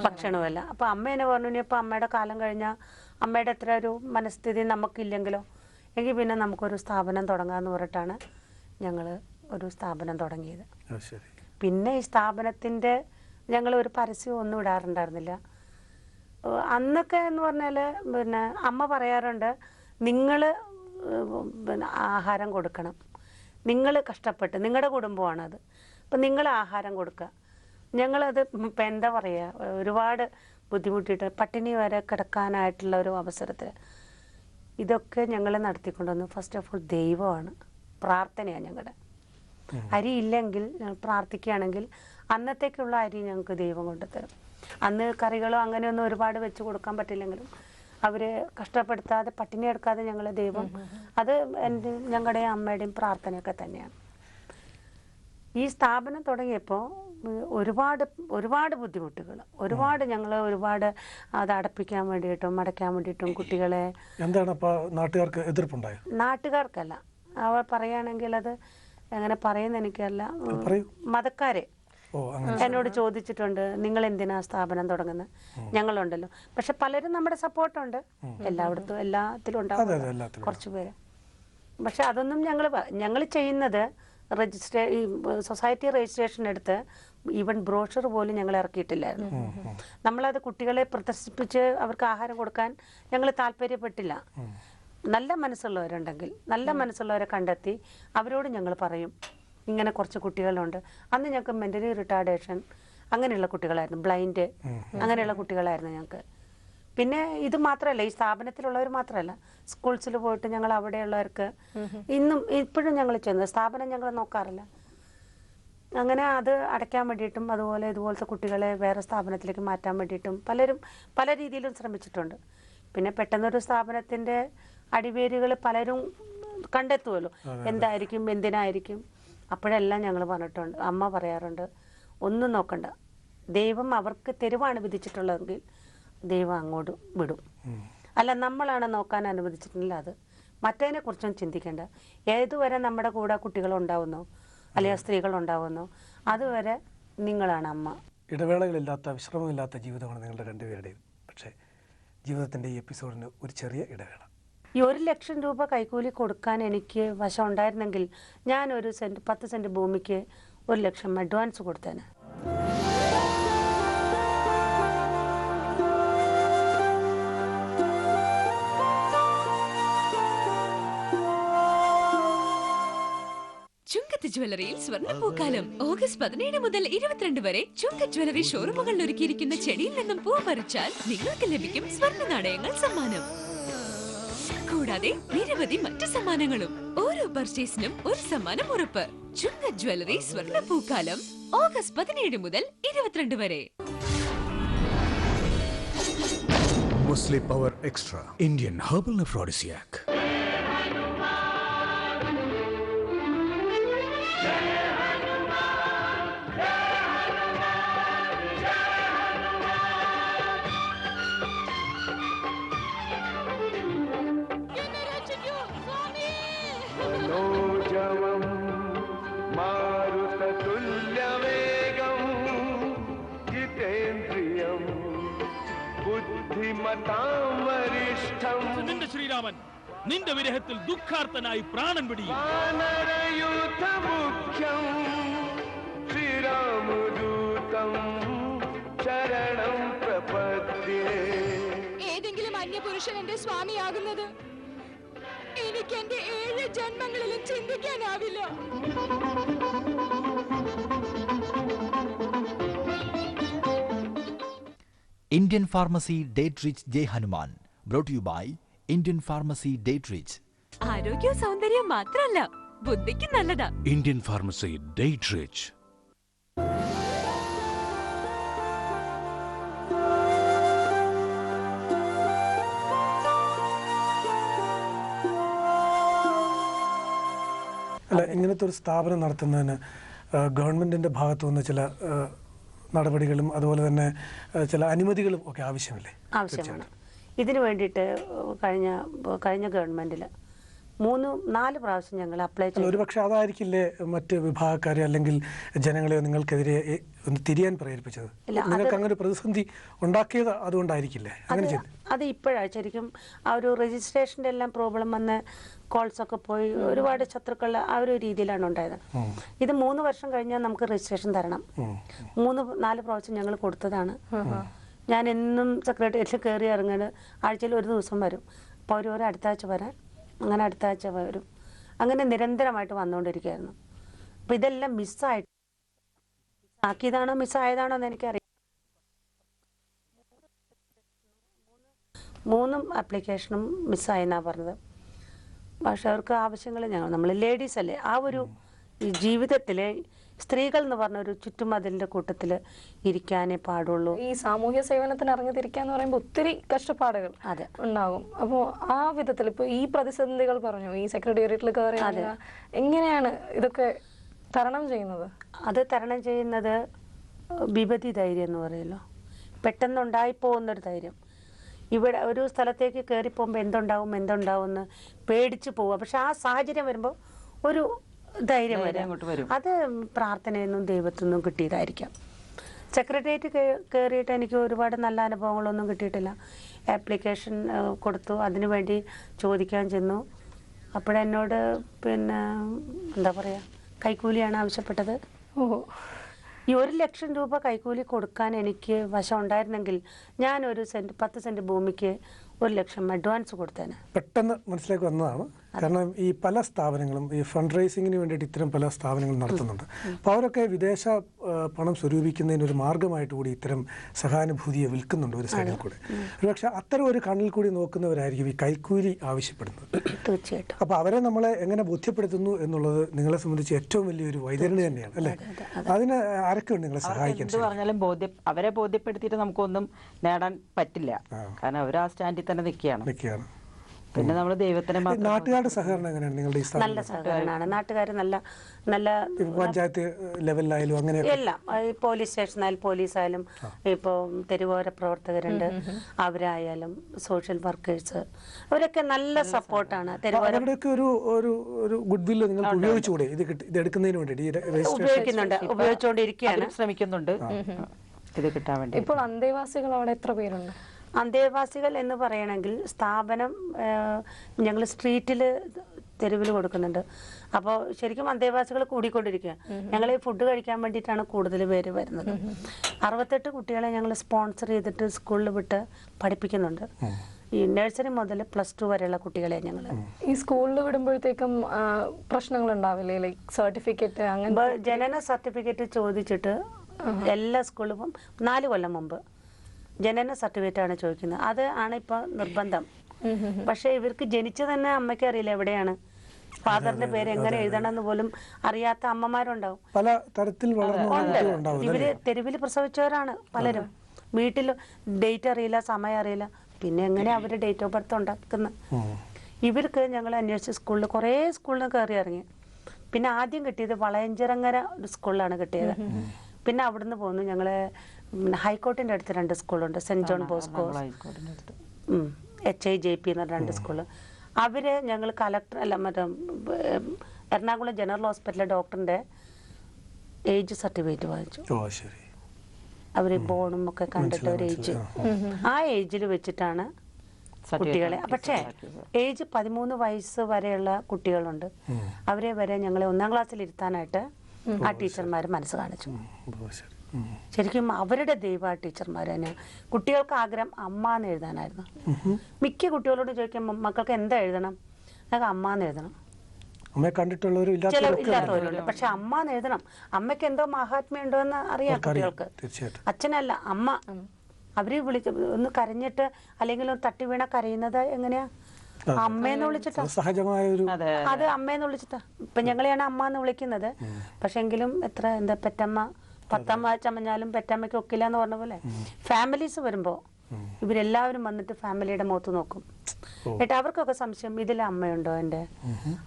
ഭക്ഷണവും എല്ലാം. അപ്പോൾ അമ്മ എന്നെ പറഞ്ഞു, ഇപ്പോൾ അമ്മയുടെ കാലം കഴിഞ്ഞാൽ അമ്മയുടെ അത്ര ഒരു മനസ്ഥിതി നമുക്കില്ലെങ്കിലോ, എങ്കിൽ പിന്നെ നമുക്കൊരു സ്ഥാപനം തുടങ്ങാമെന്ന് പറഞ്ഞിട്ടാണ് ഞങ്ങൾ ഒരു സ്ഥാപനം തുടങ്ങിയത്. പിന്നെ ഈ സ്ഥാപനത്തിൻ്റെ ഞങ്ങൾ ഒരു പരസ്യം ഒന്നും ഇടാറുണ്ടായിരുന്നില്ല. അന്നൊക്കെ എന്ന് പറഞ്ഞാൽ പിന്നെ അമ്മ പറയാറുണ്ട്, നിങ്ങൾ പിന്നെ ആഹാരം കൊടുക്കണം, നിങ്ങൾ കഷ്ടപ്പെട്ട്, നിങ്ങളുടെ കുടുംബമാണത്, അപ്പം നിങ്ങൾ ആഹാരം കൊടുക്കുക. ഞങ്ങളത് ഇപ്പം എന്താ പറയുക, ഒരുപാട് ബുദ്ധിമുട്ടിയിട്ട് പട്ടിണി വരെ കിടക്കാനായിട്ടുള്ള ഒരു അവസരത്തിൽ ഇതൊക്കെ ഞങ്ങൾ നടത്തിക്കൊണ്ടുവന്നു. ഫസ്റ്റ് ഓഫ് ഓൾ ദൈവമാണ്, പ്രാർത്ഥനയാണ് ഞങ്ങളുടെ. അരി ഇല്ലെങ്കിൽ പ്രാർത്ഥിക്കുകയാണെങ്കിൽ അന്നത്തേക്കുള്ള അരി ഞങ്ങൾക്ക് ദൈവം കൊണ്ടുതരും. അന്ന് കറികളോ അങ്ങനെയൊന്നും ഒരുപാട് വെച്ച് കൊടുക്കാൻ പറ്റില്ലെങ്കിലും അവർ കഷ്ടപ്പെടുത്താതെ പട്ടിണി എടുക്കാതെ ഞങ്ങൾ ദൈവം, അത് ഞങ്ങളുടെയും അമ്മയുടെയും പ്രാർത്ഥനയൊക്കെ തന്നെയാണ്. ഈ സ്ഥാപനം തുടങ്ങിയപ്പോൾ ഒരുപാട് ബുദ്ധിമുട്ടുകൾ, ഞങ്ങൾ അത് അടപ്പിക്കാൻ വേണ്ടിയിട്ടും അടയ്ക്കാൻ വേണ്ടിയിട്ടും കുട്ടികളെ. എന്താണ് അപ്പോൾ നാട്ടുകാർക്ക് എതിർപ്പുണ്ടായോ? നാട്ടുകാർക്കല്ല, അവർ പറയുകയാണെങ്കിൽ അത് എങ്ങനെ പറയുന്ന എനിക്കല്ല, മതക്കാരെ എന്നോട് ചോദിച്ചിട്ടുണ്ട്, നിങ്ങൾ എന്തിനാ സ്ഥാപനം തുടങ്ങുന്നത്, ഞങ്ങളുണ്ടല്ലോ. പക്ഷെ പലരും നമ്മുടെ സപ്പോർട്ടുണ്ട്, എല്ലാത്തിലും ഉണ്ടാവും കുറച്ച് പേര്. പക്ഷെ അതൊന്നും ഞങ്ങൾ ചെയ്യുന്നത് ഈ സൊസൈറ്റി രജിസ്ട്രേഷൻ എടുത്ത് ഈവൻ ബ്രോഷർ പോലും ഞങ്ങൾ ഇറക്കിയിട്ടില്ലായിരുന്നു. നമ്മളത് കുട്ടികളെ പ്രദർശിപ്പിച്ച് അവർക്ക് ആഹാരം കൊടുക്കാൻ ഞങ്ങൾ താല്പര്യപ്പെട്ടില്ല. നല്ല മനസ്സുള്ളവരുണ്ടെങ്കിൽ നല്ല മനസ്സുള്ളവരെ കണ്ടെത്തി അവരോട് ഞങ്ങൾ പറയും, ഇങ്ങനെ കുറച്ച് കുട്ടികളുണ്ട്. അന്ന് ഞങ്ങൾക്ക് മെൻ്റലി റിട്ടാർഡേഷൻ അങ്ങനെയുള്ള കുട്ടികളായിരുന്നു, ബ്ലൈൻഡ് അങ്ങനെയുള്ള കുട്ടികളായിരുന്നു ഞങ്ങൾക്ക്. പിന്നെ ഇത് മാത്രമല്ല, ഈ സ്ഥാപനത്തിലുള്ളവർ മാത്രമല്ല, സ്കൂൾസിൽ പോയിട്ട് ഞങ്ങൾ അവിടെയുള്ളവർക്ക് ഇപ്പോഴും ഞങ്ങൾ ചെന്ന് സ്ഥാപനം ഞങ്ങൾ നോക്കാറില്ല. അങ്ങനെ അത് അടയ്ക്കാൻ വേണ്ടിയിട്ടും അതുപോലെ ഇതുപോലത്തെ കുട്ടികളെ വേറെ സ്ഥാപനത്തിലേക്ക് മാറ്റാൻ വേണ്ടിയിട്ടും പലരും പല രീതിയിലും ശ്രമിച്ചിട്ടുണ്ട്. പിന്നെ പെട്ടെന്നൊരു സ്ഥാപനത്തിൻ്റെ അടിവേരുകൾ പലരും കണ്ടെത്തുമല്ലോ, എന്തായിരിക്കും എന്തിനായിരിക്കും. അപ്പോഴെല്ലാം ഞങ്ങൾ പറഞ്ഞിട്ടുണ്ട്, അമ്മ പറയാറുണ്ട്, ഒന്നും നോക്കണ്ട, ദൈവം അവർക്ക് തെരുവാണ് വിധിച്ചിട്ടുള്ളതെങ്കിൽ ദൈവം അങ്ങോട്ട് വിടും. അല്ല, നമ്മളാണ് നോക്കാൻ അനുവദിച്ചിട്ടില്ല, അത് മറ്റതിനെക്കുറിച്ചും ചിന്തിക്കേണ്ട. ഏതുവരെ നമ്മുടെ കൂടെ കുട്ടികളുണ്ടാവുന്നോ അല്ലെങ്കിൽ സ്ത്രീകളുണ്ടാവുന്നോ അതുവരെ നിങ്ങളാണ് അമ്മ. ഇടവേളകളില്ലാത്ത വിശ്രമമില്ലാത്ത ജീവിതമാണ് നിങ്ങളുടെ രണ്ടുപേരുടെയും. പക്ഷേ ജീവിതത്തിൻ്റെ ഈ എപ്പിസോഡിന് ഒരു ചെറിയ ഇടവേള. ഈ 1 ലക്ഷം രൂപ കൈക്കൂലി കൊടുക്കാൻ എനിക്ക് വശം ഉണ്ടായിരുന്നെങ്കിൽ ഞാൻ 10 സെൻറ്റ് ഭൂമിക്ക് 1 ലക്ഷം അഡ്വാൻസ് കൊടുത്തേനെ. ചുങ്കത്ത് ജ്വല്ലറിയിൽ സ്വർണ്ണ പൂക്കാലം ഓഗസ്റ്റ് 17 മുതൽ 22 വരെ ചുങ്കത് ജ്വല്ലറി ഷോറൂമുകളിൽ ഒരുക്കിയിരിക്കുന്ന ചെടിയിൽ നിന്നും പൂ പറിച്ചാൽ നിങ്ങൾക്ക് ലഭിക്കും സ്വർണ്ണ നാണയങ്ങൾ സമ്മാനം. കൂടാതെ നിരവധി മറ്റു സമ്മാനങ്ങളും. ഓരോ പർച്ചേസിനും ഒരു സമ്മാനം ഉറപ്പ്. ചുങ്കത് ജ്വല്ലറി സ്വർണ്ണ പൂക്കാലം ഓഗസ്റ്റ് 17 മുതൽ 22 വരെ. Musli Power Extra, Indian herbal aphrodisiac. मनोजवं मारुततुल्यवेगं जितेन्द्रियं बुद्धिमतां वरिष्ठं നിന്റെ ശ്രീരാമൻ നിന്റെ വിരഹത്തിൽ ദുഃഖാർത്തനായി പ്രാണൻ പിടിയും. वानरयूथमुख्यं श्रीरामदूतं शरणं प्रपद्ये. ഏതെങ്കിലും അന്യപുരുഷൻ എന്റെ സ്വാമിയാകുന്നത് എനിക്ക് എന്റെ 7 ജന്മങ്ങളിലും ചിന്തിക്കാനാവില്ല. Indian Pharmacy Date Rich J Hanuman, brought to you by Indian Pharmacy Date Rich. ആരോഗ്യവും സൗന്ദര്യം മാത്രമല്ല, ബുദ്ധിക്ക് നല്ലതാ. Indian Pharmacy Date Rich. അല്ല, ഇങ്ങനത്തെ ഒരു സ്ഥാപനം നടത്തുന്നതിന് ഗവൺമെൻറ്റിൻ്റെ ഭാഗത്തു നിന്ന് ചില നടപടികളും അതുപോലെ തന്നെ ചില അനുമതികളും ഒക്കെ ആവശ്യമില്ലേ? ആവശ്യമാണ്. ഇതിനു വേണ്ടിയിട്ട് കഴിഞ്ഞ ഗവൺമെൻറ്റിൽ 3-4 പ്രാവശ്യം ഞങ്ങൾ അപ്ലൈ ചെയ്തു. ഒരുപക്ഷെ അതായിരിക്കില്ലേ മറ്റ് വിഭാഗക്കാരെ അല്ലെങ്കിൽ ജനങ്ങളെ നിങ്ങൾക്കെതിരെ ഒന്ന് തിരിയാൻ പ്രേരിപ്പിച്ചത്? നിങ്ങൾക്ക് അങ്ങനെ പ്രതിസന്ധി ഉണ്ടാക്കിയത് അതുകൊണ്ടായിരിക്കില്ലേ അങ്ങനെ ചെയ്തു? അത് ഇപ്പോഴാണ് ശരിക്കും ആ ഒരു രജിസ്ട്രേഷൻ്റെ എല്ലാം പ്രോബ്ലം വന്ന് കോൾസൊക്കെ പോയി ഒരുപാട് ശത്രുക്കളുടെ ആ ഒരു രീതിയിലാണ് ഉണ്ടായത്. ഇത് 3 വർഷം കഴിഞ്ഞാൽ നമുക്ക് രജിസ്ട്രേഷൻ തരണം. 3-4 പ്രാവശ്യം ഞങ്ങൾ കൊടുത്തതാണ്. ഞാൻ എന്നും സെക്രട്ടേറിയറ്റിൽ കയറി ഇറങ്ങുന്നത് ആഴ്ചയിൽ ഒരു ദിവസം വരും. അപ്പോൾ ഒരു അടുത്ത ആഴ്ച വരാൻ, അങ്ങനെ അടുത്ത ആഴ്ച വരും, അങ്ങനെ നിരന്തരമായിട്ട് വന്നുകൊണ്ടിരിക്കുകയായിരുന്നു. അപ്പോൾ ഇതെല്ലാം മിസ്സായിട്ട് ആക്കിയതാണോ മിസ്സായതാണോ എന്ന് എനിക്കറിയാം. 3 ആപ്ലിക്കേഷനും മിസ്സായെന്നാണ് പറഞ്ഞത്. പക്ഷെ അവർക്ക് ആവശ്യങ്ങൾ നമ്മൾ ലേഡീസ് അല്ലേ, ആ ഒരു ജീവിതത്തിലെ സ്ത്രീകൾ എന്ന് പറഞ്ഞ ഒരു ചുറ്റുമതിലിൻ്റെ കൂട്ടത്തിൽ ഇരിക്കാനേ പാടുള്ളൂ. ഈ സാമൂഹ്യ സേവനത്തിന് ഇറങ്ങി തിരിക്കാന്ന് പറയുമ്പോൾ ഒത്തിരി കഷ്ടപ്പാടുകൾ ഉണ്ടാകും. അപ്പോൾ ആ വിധത്തിൽ ഇപ്പോൾ ഈ പ്രതിസന്ധികൾ പറഞ്ഞു, ഈ സെക്രട്ടേറിയറ്റിൽ കയറി എങ്ങനെയാണ് ഇതൊക്കെ തരണം ചെയ്യുന്നത്? അത് തരണം ചെയ്യുന്നത് വിപതി ധൈര്യം എന്ന് പറയുമല്ലോ, പെട്ടെന്നുണ്ടായിപ്പോകുന്നൊരു ധൈര്യം. ഇവിടെ ഒരു സ്ഥലത്തേക്ക് കയറിപ്പോകുമ്പോൾ എന്തുണ്ടാവും എന്ന് പേടിച്ച് പോവുക. പക്ഷെ ആ സാഹചര്യം വരുമ്പോൾ ഒരു ധൈര്യം വരും. അത് പ്രാർത്ഥനയൊന്നും ദൈവത്തിൽ നിന്നും കിട്ടിയതായിരിക്കാം. സെക്രട്ടേറിയറ്റ് കയറിയിട്ട് എനിക്ക് ഒരുപാട് നല്ല അനുഭവങ്ങളൊന്നും കിട്ടിയിട്ടില്ല. ആപ്ലിക്കേഷൻ കൊടുത്തു, അതിനുവേണ്ടി ചോദിക്കാൻ ചെന്നു. അപ്പോഴെന്നോട് പിന്നെ എന്താ പറയുക, കൈക്കൂലിയാണ് ആവശ്യപ്പെട്ടത്. ഈ 1 ലക്ഷം രൂപ കൈക്കൂലി കൊടുക്കാൻ എനിക്ക് വശം ഉണ്ടായിരുന്നെങ്കിൽ ഞാൻ 10 സെൻറ്റ് ഭൂമിക്ക് 1 ലക്ഷം അഡ്വാൻസ് കൊടുത്തേനെ. പെട്ടെന്ന് മനസ്സിലേക്ക് വന്നതാണ്. കാരണം ഈ പല സ്ഥാപനങ്ങളും ഈ ഫണ്ട് റൈസിങ്ങിന് വേണ്ടിയിട്ട് ഇത്തരം പല സ്ഥാപനങ്ങളും നടത്തുന്നുണ്ട്. അപ്പോൾ അവരൊക്കെ വിദേശ പണം സ്വരൂപിക്കുന്നതിനൊരു മാർഗമായിട്ട് കൂടി ഇത്തരം സഹാനുഭൂതിയെ വിൽക്കുന്നുണ്ട് ഒരു സൈഡിൽ കൂടെ. ഒരുപക്ഷെ അത്തരം ഒരു കണ്ണിൽ കൂടി നോക്കുന്നവരായിരിക്കും ഈ കൈക്കൂലി ആവശ്യപ്പെടുന്നത്. തീർച്ചയായിട്ടും. അപ്പോൾ അവരെ നമ്മളെ എങ്ങനെ ബോധ്യപ്പെടുത്തുന്നു എന്നുള്ളത് നിങ്ങളെ സംബന്ധിച്ച് ഏറ്റവും വലിയൊരു വൈതരണി തന്നെയാണ് അല്ലേ? അതിന് ആരൊക്കെയുണ്ട് നിങ്ങളെ സഹായിക്കാൻ? എന്ത് പറഞ്ഞാലും അവരെ ബോധ്യപ്പെടുത്തിയിട്ട് നമുക്കൊന്നും നേടാൻ പറ്റില്ല. കാരണം അവർ ആ സ്റ്റാൻഡിൽ തന്നെ നിൽക്കുകയാണ്. പിന്നെ നമ്മൾ ദൈവത്തിനെ നാട്ടുകാരുടെ സഹകരണം എങ്ങനെയാണ് നിങ്ങളുടെ? നല്ല സഹകരണമാണ്. നാട്ടുകാർ നല്ല പഞ്ചായത്ത് ലെവലിലായാലും അങ്ങനെ എല്ലാം, പോലീസ് സ്റ്റേഷനായാലും പോലീസായാലും ഇപ്പോൾ തെരുവോര പ്രവർത്തകരുണ്ട്, അവരായാലും സോഷ്യൽ വർക്കേഴ്സ്, അവരൊക്കെ നല്ല സപ്പോർട്ടാണ്. അവരുടെയൊക്കെ ഒരു ഗുഡ് വില്ല് നിങ്ങൾക്ക് ഉപയോഗിച്ചുകൂടെ? ഇത് എടുക്കുന്നതിന് വേണ്ടി ഉപയോഗിച്ചുകൊണ്ടിരിക്കുകയാണ്, ശ്രമിക്കുന്നുണ്ട് ഇത് കിട്ടാൻ വേണ്ടി. ഇപ്പോൾ അന്തേവാസികൾ അവിടെ എത്ര പേരുണ്ട്? അന്തേവാസികൾ എന്ന് പറയണമെങ്കിൽ സ്ഥാപനം ഞങ്ങൾ സ്ട്രീറ്റിൽ തെരുവിൽ കൊടുക്കുന്നുണ്ട്. അപ്പോൾ ശരിക്കും അന്തേവാസികൾ കൂടിക്കൊണ്ടിരിക്കുക. ഞങ്ങൾ ഈ ഫുഡ് കഴിക്കാൻ വേണ്ടിയിട്ടാണ് കൂടുതൽ പേര് വരുന്നത്. 68 കുട്ടികളെ ഞങ്ങൾ സ്പോൺസർ ചെയ്തിട്ട് സ്കൂളിൽ വിട്ട് പഠിപ്പിക്കുന്നുണ്ട്. ഈ നഴ്സറി മുതൽ +2 വരെയുള്ള കുട്ടികളെ ഞങ്ങൾ ഈ സ്കൂളിൽ വിടുമ്പോഴത്തേക്കും പ്രശ്നങ്ങൾ ഉണ്ടാവില്ലേ? ലൈക്ക് സർട്ടിഫിക്കറ്റ് അങ്ങനെ ജനന സർട്ടിഫിക്കറ്റ് ചോദിച്ചിട്ട് എല്ലാ സ്കൂളിലും 4 കൊല്ലം മുമ്പ് ജനന സർട്ടിഫിക്കറ്റാണ് ചോദിക്കുന്നത്. അത് ആണ് ഇപ്പോൾ നിർബന്ധം. പക്ഷേ ഇവർക്ക് ജനിച്ചു തന്നെ അമ്മയ്ക്ക് അറിയില്ല എവിടെയാണ് ഫാദറിന്റെ പേര് എങ്ങനെ എഴുതണമെന്ന് പോലും അറിയാത്ത അമ്മമാരുണ്ടാവും. പല തരത്തിൽ ഇവര് തെരുവിൽ പ്രസവിച്ചവരാണ് പലരും. വീട്ടിൽ ഡേറ്റ് അറിയില്ല, സമയം അറിയില്ല, പിന്നെ എങ്ങനെ അവര് ഡേറ്റ് ഓഫ് ബർത്ത് ഉണ്ടാക്കുന്നത്? ഇവർക്ക് ഞങ്ങൾ അന്വേഷിച്ച സ്കൂളിൽ കുറേ സ്കൂളിൽ കയറി ഇറങ്ങി. പിന്നെ ആദ്യം കിട്ടിയത് വളയഞ്ചിറങ്ങര ഒരു സ്കൂളിലാണ് കിട്ടിയത്. പിന്നെ അവിടുന്ന് പോന്നു ഞങ്ങൾ ഹൈക്കോർട്ടിൻ്റെ അടുത്ത് 2 സ്കൂളുണ്ട്, സെൻറ്റ് ജോൺ ബോസ്കോ, HIJP എന്ന് പറഞ്ഞ 2 സ്കൂള്. അവര് ഞങ്ങൾ കളക്ടർ അല്ല മറ്റേ എറണാകുളം ജനറൽ ഹോസ്പിറ്റലിലെ ഡോക്ടറിന്റെ ഏജ് സർട്ടിഫിക്കറ്റ് വാങ്ങിച്ചു. അവര് ബോണും ഒക്കെ കണ്ടിട്ട് ഒരു ഏജ്, ആ ഏജിൽ വെച്ചിട്ടാണ് കുട്ടികളെ. പക്ഷേ ഏജ് 13 വയസ്സ് വരെയുള്ള കുട്ടികളുണ്ട്. അവരെ വരെ ഞങ്ങളെ 1ാം ക്ലാസ്സിൽ ഇരുത്താനായിട്ട് ആ ടീച്ചർമാർ മനസ്സ് കാണിച്ചു. ശരിക്കും അവരുടെ ദൈവ ടീച്ചർമാർ തന്നെ. കുട്ടികൾക്ക് ആഗ്രഹം അമ്മ എന്ന് എഴുതാനായിരുന്നു. മിക്ക കുട്ടികളോട് ചോദിക്കുമ്പോൾ മക്കൾക്ക് എന്താ എഴുതണം, ഞങ്ങൾക്ക് അമ്മ എന്ന് എഴുതണം. ഇല്ലാത്തവരുണ്ട്, പക്ഷെ അമ്മ എന്ന് എഴുതണം. അമ്മയ്ക്ക് എന്തോ മഹാത്മ്യം ഉണ്ടോ എന്ന് അറിയാം കുട്ടികൾക്ക്. അച്ഛനല്ല, അമ്മ. അവര് ഒന്ന് കരഞ്ഞിട്ട് അല്ലെങ്കിൽ ഒന്ന് തട്ടി വീണ കരയുന്നത് എങ്ങനെയാ? അമ്മയെന്ന് വിളിച്ചിട്ടാ, അത് അമ്മയെന്ന് വിളിച്ചിട്ടാ. ഇപ്പൊ ഞങ്ങളെയാണ് അമ്മ എന്ന് വിളിക്കുന്നത്. പക്ഷെ എങ്കിലും എന്താ പെറ്റമ്മ 10 ചമഞ്ഞാലും പെറ്റമ്മയ്ക്ക് ഒക്കില്ല എന്ന് പറഞ്ഞ പോലെ ഫാമിലീസ് വരുമ്പോ ഇവരെല്ലാവരും വന്നിട്ട് ഫാമിലിയുടെ മുഖത്ത് നോക്കും. എന്നിട്ട് അവർക്കൊക്കെ സംശയം, ഇതിലെ അമ്മയുണ്ടോ, എൻ്റെ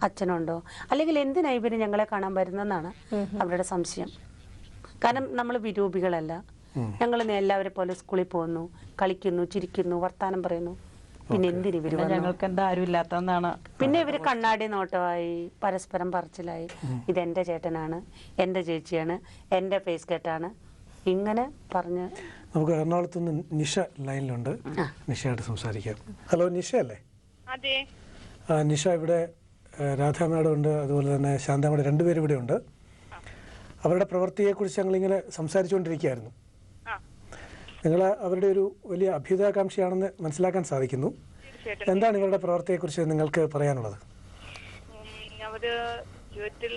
അച്ഛനുണ്ടോ, അല്ലെങ്കിൽ എന്തിനാ ഇവര് ഞങ്ങളെ കാണാൻ വരുന്നെന്നാണ് അവരുടെ സംശയം. കാരണം നമ്മൾ വിരൂപികളല്ല. ഞങ്ങൾ എല്ലാവരെ പോലെ സ്കൂളിൽ പോകുന്നു, കളിക്കുന്നു, ചിരിക്കുന്നു, വർത്താനം പറയുന്നു. പിന്നെ എന്തിനു ഇവര് ഞങ്ങൾക്ക് എന്താ ആരും ഇല്ലാത്തതാണ്. പിന്നെ ഇവര് കണ്ണാടി നോട്ടമായി, പരസ്പരം പറച്ചിലായി. ഇതെന്റെ ചേട്ടനാണ്, എന്റെ ചേച്ചിയാണ്, എന്റെ ഫേസ് കെട്ടാണ്, ഇങ്ങനെ പറഞ്ഞ്. നമുക്ക് എറണാകുളത്ത് നിന്ന് നിഷ ലൈനിലുണ്ട്. നിഷയായിട്ട് സംസാരിക്കാം. ഹലോ, നിഷ അല്ലേ? അതെ. നിഷ, ഇവിടെ രാധാ മാഡം ഉണ്ട്, അതുപോലെ തന്നെ ശാന്ത മാഡം, 2 പേരും ഇവിടെ ഉണ്ട്. അവരുടെ പ്രവൃത്തിയെക്കുറിച്ച് ഞങ്ങളിങ്ങനെ സംസാരിച്ചുകൊണ്ടിരിക്കുകയായിരുന്നു. നിങ്ങൾ അവരുടെ ഒരു വലിയ അഭ്യുദയകാംക്ഷിയാണെന്ന് മനസ്സിലാക്കാൻ സാധിക്കുന്നു. എന്താണ് ഇവരുടെ പ്രവൃത്തിയെക്കുറിച്ച് നിങ്ങൾക്ക് പറയാനുള്ളത്? അവര് ജീവിതത്തിൽ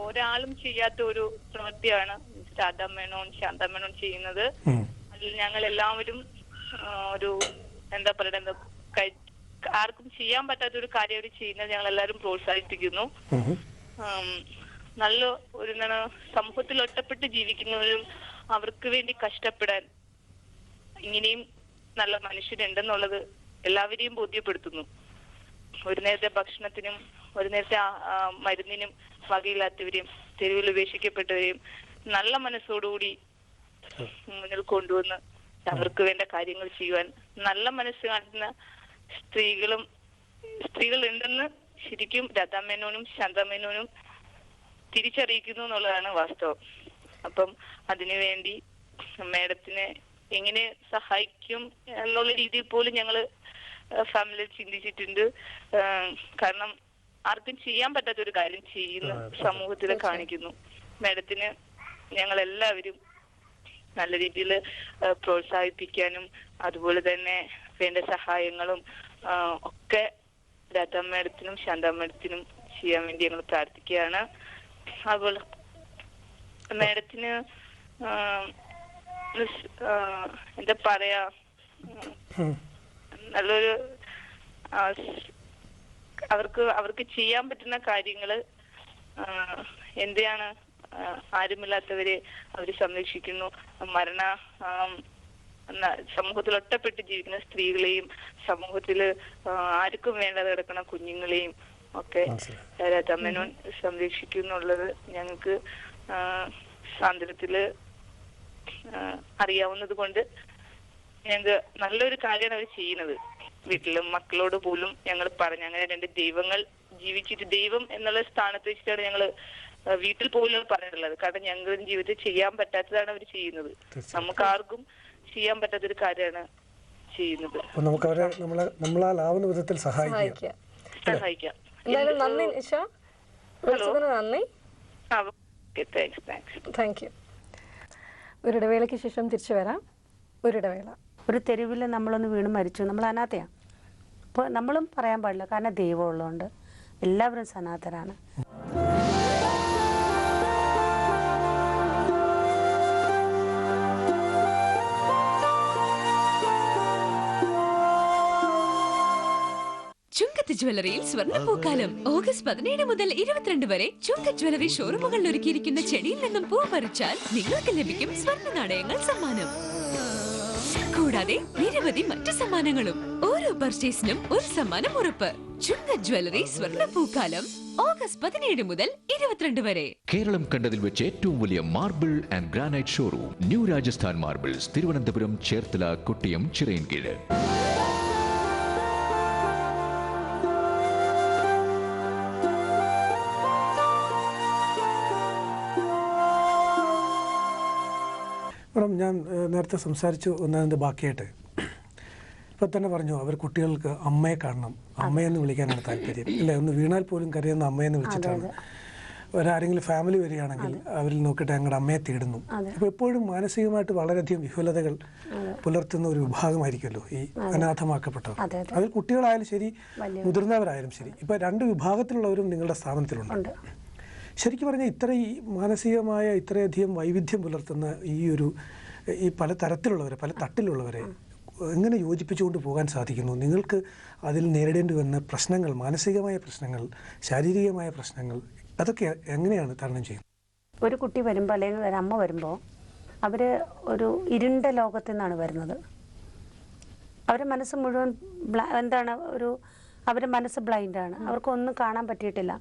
ഒരാളും ചെയ്യാത്ത ഒരു പ്രവൃത്തിയാണ് രാധാ മേനോൻ, ശാന്ത മേനോൻ ചെയ്യുന്നത്. അതിൽ ഞങ്ങൾ എല്ലാവരും ഒരു എന്താ പറയുക, ആർക്കും ചെയ്യാൻ പറ്റാത്ത ഒരു കാര്യം അവർ ചെയ്യുന്നത് ഞങ്ങൾ എല്ലാവരും പ്രോത്സാഹിപ്പിക്കുന്നു. നല്ല ഒരു സമൂഹത്തിൽ ഒറ്റപ്പെട്ട് ജീവിക്കുന്നവരും അവർക്ക് വേണ്ടി കഷ്ടപ്പെടാൻ ഇങ്ങനെയും നല്ല മനുഷ്യരുണ്ടെന്നുള്ളത് എല്ലാവരെയും ബോധ്യപ്പെടുത്തുന്നു. ഒരു നേരത്തെ ഭക്ഷണത്തിനും ഒരു നേരത്തെ മരുന്നിനും വകയില്ലാത്തവരെയും തെരുവിൽ ഉപേക്ഷിക്കപ്പെട്ടവരെയും നല്ല മനസ്സോടുകൂടി മുന്നിൽ കൊണ്ടുവന്ന് അവർക്ക് വേണ്ട കാര്യങ്ങൾ ചെയ്യുവാൻ നല്ല മനസ്സ് കാണിക്കുന്ന സ്ത്രീകൾ ഉണ്ടെന്ന് ശരിക്കും രാധാ മേനോനും ശാന്ത മേനോനും തിരിച്ചറിയിക്കുന്നു എന്നുള്ളതാണ് വാസ്തവം. അപ്പം അതിനുവേണ്ടി മേഡത്തിനെ എങ്ങനെ സഹായിക്കും എന്നുള്ള രീതിയിൽ പോലും ഞങ്ങള് ഫാമിലിയിൽ ചിന്തിച്ചിട്ടുണ്ട്. കാരണം ആർക്കും ചെയ്യാൻ പറ്റാത്ത ഒരു കാര്യം ചെയ്യുന്നു, സമൂഹത്തിൽ കാണിക്കുന്നു. മേഡത്തിന് ഞങ്ങൾ എല്ലാവരും നല്ല രീതിയിൽ പ്രോത്സാഹിപ്പിക്കാനും അതുപോലെ തന്നെ വേണ്ട സഹായങ്ങളും ഒക്കെ രാധാ മേഡത്തിനും ശാന്ത മേഡത്തിനും ചെയ്യാൻ വേണ്ടി ഞങ്ങൾ പ്രാർത്ഥിക്കുകയാണ്. അതുപോലെ മേഡത്തിന് എന്താ പറയാ, നല്ലൊരു അവർക്ക് ചെയ്യാൻ പറ്റുന്ന കാര്യങ്ങള് എന്താണ്, ആരുമില്ലാത്തവരെ അവര് സംരക്ഷിക്കുന്നു. സമൂഹത്തിൽ ഒറ്റപ്പെട്ട് ജീവിക്കുന്ന സ്ത്രീകളെയും സമൂഹത്തില് ആർക്കും വേണ്ടാതെ കിടക്കുന്ന കുഞ്ഞുങ്ങളെയും ഒക്കെ രാധാ മേനോൻ സംരക്ഷിക്കുന്നുള്ളത് ഞങ്ങൾക്ക് സാന്ത്വനത്തില് അറിയാവുന്നത് കൊണ്ട് ഞങ്ങൾക്ക് നല്ലൊരു കാര്യമാണ് അവർ ചെയ്യുന്നത്. വീട്ടിലും മക്കളോട് പോലും ഞങ്ങൾ പറഞ്ഞു, അങ്ങനെ 2 ദൈവങ്ങൾ ജീവിച്ചിട്ട് ദൈവം എന്നുള്ള സ്ഥാനത്ത് വെച്ചിട്ടാണ് ഞങ്ങള് വീട്ടിൽ പോലും പറയാറുള്ളത്. കാരണം ഞങ്ങളുടെ ജീവിതത്തിൽ ചെയ്യാൻ പറ്റാത്തതാണ് അവർ ചെയ്യുന്നത്. നമുക്ക് ആർക്കും ചെയ്യാൻ പറ്റാത്തൊരു കാര്യമാണ് ചെയ്യുന്നത്. നമുക്ക് അവരെ നമ്മളാലാവുന്ന വിധത്തിൽ സഹായിക്കാം. നന്ദി നിഷ. നന്ദി. Thank you. ഒരിടവേളയ്ക്ക് ശേഷം തിരിച്ചു വരാം. ഒരിടവേള. ഒരു തെരുവിൽ നമ്മളൊന്ന് വീണ് മരിച്ചു, നമ്മൾ അനാഥയാണ്. അപ്പോൾ നമ്മളും പറയാൻ പാടില്ല, കാരണം ദൈവം ഉള്ളതുകൊണ്ട് എല്ലാവരും സനാതനാണ്. ചുങ്കത്ത് ജ്വല്ലറിയിൽ സ്വർണ്ണപ്പൂക്കാലം ഓഗസ്റ്റ് 17 മുതൽ 22 വരെ ചുങ്കത്ത് ജ്വല്ലറി ഷോറൂമുകളിൽ ഒരുക്കിയിരിക്കുന്ന ചെടിയിൽ നിന്നും പൂ പറിച്ചാൽ നിങ്ങൾക്ക് ലഭിക്കും സ്വർണ്ണ നാണയങ്ങൾ സമ്മാനം. കൂടാതെ നിരവധി മറ്റു സമ്മാനങ്ങളും. ഓരോ പർച്ചേസിനും ഒരു സമ്മാനം ഉറപ്പ്. ചുങ്കത്ത് ജ്വല്ലറി സ്വർണ്ണപ്പൂക്കാലം ഓഗസ്റ്റ് 17 മുതൽ 22 വരെ. കേരളം കണ്ടതിൽ വെച്ച് ഏറ്റവും വലിയ marble and granite showroom new Rajasthan marbles, Thiruvananthapuram, Cherthala, Kottiyam, Chirayinkeezhu. Madam, ഞാൻ നേരത്തെ സംസാരിച്ചു ഒന്നതിൻ്റെ ബാക്കിയായിട്ട് ഇപ്പം തന്നെ പറഞ്ഞു, അവർ കുട്ടികൾക്ക് അമ്മയെ കാണണം, അമ്മയെന്ന് വിളിക്കാനാണ് താല്പര്യം, ഇല്ലേ? ഒന്ന് വീണാൽ പോലും കരയുന്ന അമ്മയെന്ന് വിളിച്ചിട്ടാണ്. ഒരാരെങ്കിലും ഫാമിലി വരികയാണെങ്കിൽ അവരിൽ നോക്കിയിട്ട് ഞങ്ങളുടെ അമ്മയെ തേടുന്നു. അപ്പോൾ എപ്പോഴും മാനസികമായിട്ട് വളരെയധികം വിഹുലതകൾ പുലർത്തുന്ന ഒരു വിഭാഗമായിരിക്കുമല്ലോ ഈ അനാഥമാക്കപ്പെട്ടവർ. അതിൽ കുട്ടികളായാലും ശരി, മുതിർന്നവരായാലും ശരി. ഇപ്പം രണ്ട് വിഭാഗത്തിലുള്ളവരും നിങ്ങളുടെ സ്ഥാപനത്തിലുണ്ട്. ശരിക്കും പറഞ്ഞാൽ മാനസികമായ ഇത്രയധികം വൈവിധ്യം പുലർത്തുന്ന ഈ പല തരത്തിലുള്ളവരെ, പല തട്ടിലുള്ളവരെ എങ്ങനെ യോജിപ്പിച്ചുകൊണ്ട് പോകാൻ സാധിക്കുന്നു? നിങ്ങൾക്ക് അതിൽ നേരിടേണ്ടി വന്ന പ്രശ്നങ്ങൾ, മാനസികമായ പ്രശ്നങ്ങൾ, ശാരീരികമായ പ്രശ്നങ്ങൾ, അതൊക്കെ എങ്ങനെയാണ് തരണം ചെയ്യുന്നത്? ഒരു കുട്ടി വരുമ്പോൾ അല്ലെങ്കിൽ ഒരു അമ്മ വരുമ്പോൾ അവർ ഒരു ഇരുണ്ട ലോകത്തു നിന്നാണ് വരുന്നത്. അവരുടെ മനസ്സ് മുഴുവൻ അവരുടെ മനസ്സ് ബ്ലൈൻഡാണ്. അവർക്കൊന്നും കാണാൻ പറ്റിയിട്ടില്ല.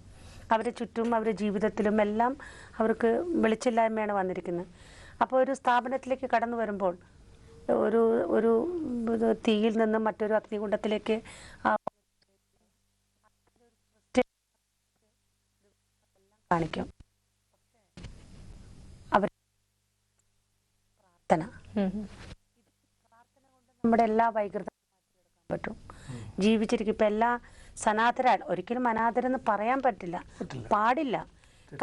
അവരുടെ ചുറ്റും അവരുടെ ജീവിതത്തിലും എല്ലാം അവർക്ക് വെളിച്ചില്ലായ്മയാണ് വന്നിരിക്കുന്നത്. അപ്പോൾ ഒരു സ്ഥാപനത്തിലേക്ക് കടന്നു വരുമ്പോൾ ഒരു തീയിൽ നിന്നും മറ്റൊരു അഗ്നികുണ്ഡത്തിലേക്ക് കാണിക്കും. അവർ പ്രാർത്ഥന കൊണ്ട് നമ്മുടെ എല്ലാ വൈകൃതം പറ്റും. ജീവിച്ചിരിക്കും. ഇപ്പം എല്ലാ സനാതരാണ്. ഒരിക്കലും അനാഥരെന്ന് പറയാൻ പാടില്ല.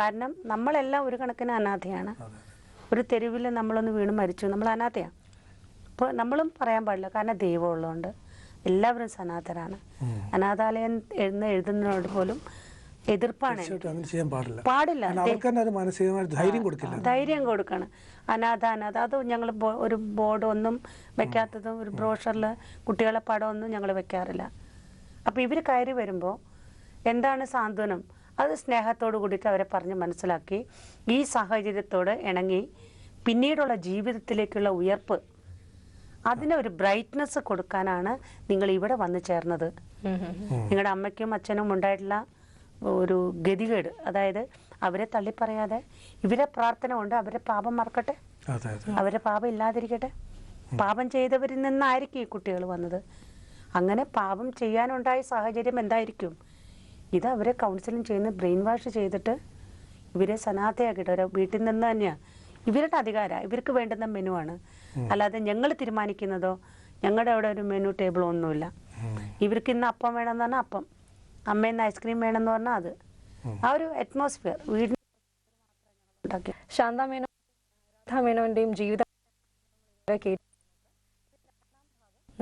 കാരണം നമ്മളെല്ലാം ഒരു കണക്കിന് അനാഥയാണ്. ഒരു തെരുവിൽ നമ്മളൊന്ന് വീണ് മരിച്ചു, നമ്മൾ അനാഥയാണ്. അപ്പോൾ നമ്മളും പറയാൻ പാടില്ല, കാരണം ദൈവം ഉള്ളതുകൊണ്ട് എല്ലാവരും സനാതനാണ്. അനാഥാലയം എഴുതുന്നതിനോട് പോലും എതിർപ്പാണ്. പാടില്ല. ധൈര്യം കൊടുക്കണം. അനാഥ അത് ഞങ്ങൾ ഒരു ബോർഡ് ഒന്നും വെക്കാത്തതും ഒരു ബ്രോഷറിൽ കുട്ടികളെ പടമൊന്നും ഞങ്ങൾ വെക്കാറില്ല. അപ്പോൾ ഇവർ കയറി വരുമ്പോൾ എന്താണ് സാന്ത്വനം, അത് സ്നേഹത്തോടു കൂടിയിട്ട് അവരെ പറഞ്ഞ് മനസ്സിലാക്കി ഈ സാഹചര്യത്തോട് ഇണങ്ങി പിന്നീടുള്ള ജീവിതത്തിലേക്കുള്ള ഉയർപ്പ്, അതിനൊരു ബ്രൈറ്റ്നസ് കൊടുക്കാനാണ് നിങ്ങൾ ഇവിടെ വന്നു ചേർന്നത്. നിങ്ങളുടെ അമ്മയ്ക്കും അച്ഛനും ഉണ്ടായിട്ടുള്ള ഒരു ഗതികേട്, അതായത് അവരെ തള്ളിപ്പറയാതെ ഇവരെ പ്രാർത്ഥന കൊണ്ട് അവരെ പാപം മറക്കട്ടെ, അവരെ പാപം ഇല്ലാതിരിക്കട്ടെ. പാപം ചെയ്തവരിൽ നിന്നായിരിക്കും ഈ കുട്ടികൾ വന്നത്. അങ്ങനെ പാപം ചെയ്യാനുണ്ടായ സാഹചര്യം എന്തായിരിക്കും? ഇത് അവരെ കൗൺസിലിംഗ് ചെയ്യുന്ന ബ്രെയിൻ വാഷ് ചെയ്തിട്ട് ഇവരെ സനാഥയാക്കിയിട്ട് ഒരു വീട്ടിൽ നിന്ന് തന്നെയാണ്. ഇവരുടെ അധികാരം, ഇവർക്ക് വേണ്ടുന്ന മെനു ആണ്. അല്ലാതെ ഞങ്ങൾ തീരുമാനിക്കുന്നതോ ഞങ്ങളുടെ അവിടെ ഒരു മെനു ടേബിളോ ഒന്നുമില്ല. ഇവർക്ക് ഇന്ന് അപ്പം വേണമെന്ന് പറഞ്ഞാൽ അപ്പം, അമ്മയിന്ന് ഐസ്ക്രീം വേണമെന്ന് പറഞ്ഞാൽ അത്. ആ ഒരു അറ്റ്മോസ്ഫിയർ വീടിന് ശാന്ത മേനോന്റെയും ജീവിതം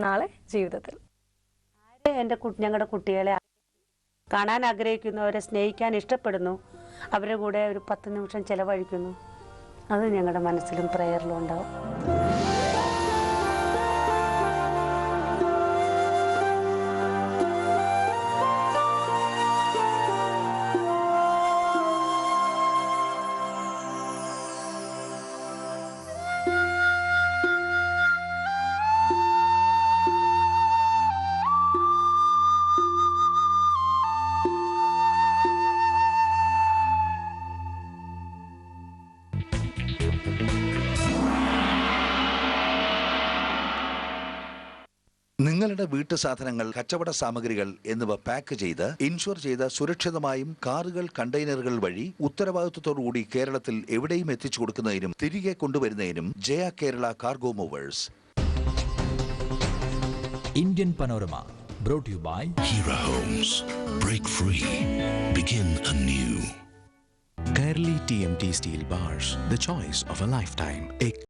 നാളെ ജീവിതത്തിൽ ഞങ്ങളുടെ കുട്ടികളെ കാണാൻ ആഗ്രഹിക്കുന്നവരെ സ്നേഹിക്കാൻ ഇഷ്ടപ്പെടുന്നു, അവരുടെ കൂടെ ഒരു 10 നിമിഷം ചെലവഴിക്കുന്നു, അത് ഞങ്ങളുടെ മനസ്സിലും പ്രയറിലും ഉണ്ടാവും. നിങ്ങളുടെ വീട്ടു സാധനങ്ങൾ, കച്ചവട സാമഗ്രികൾ എന്നിവ പാക്ക് ചെയ്ത് ഇൻഷുർ ചെയ്ത് സുരക്ഷിതമായും കാറുകൾ, കണ്ടെയ്നറുകൾ വഴി ഉത്തരവാദിത്വത്തോടുകൂടി കേരളത്തിൽ എവിടെയും എത്തിച്ചു കൊടുക്കുന്നതിനും തിരികെ കൊണ്ടുവരുന്നതിനും Jaya Kerala cargo movers. Indian panorama brought to you by Hira Homes. Break free. Begin anew. Kairali TMT Steel Bars, the choice of a lifetime. A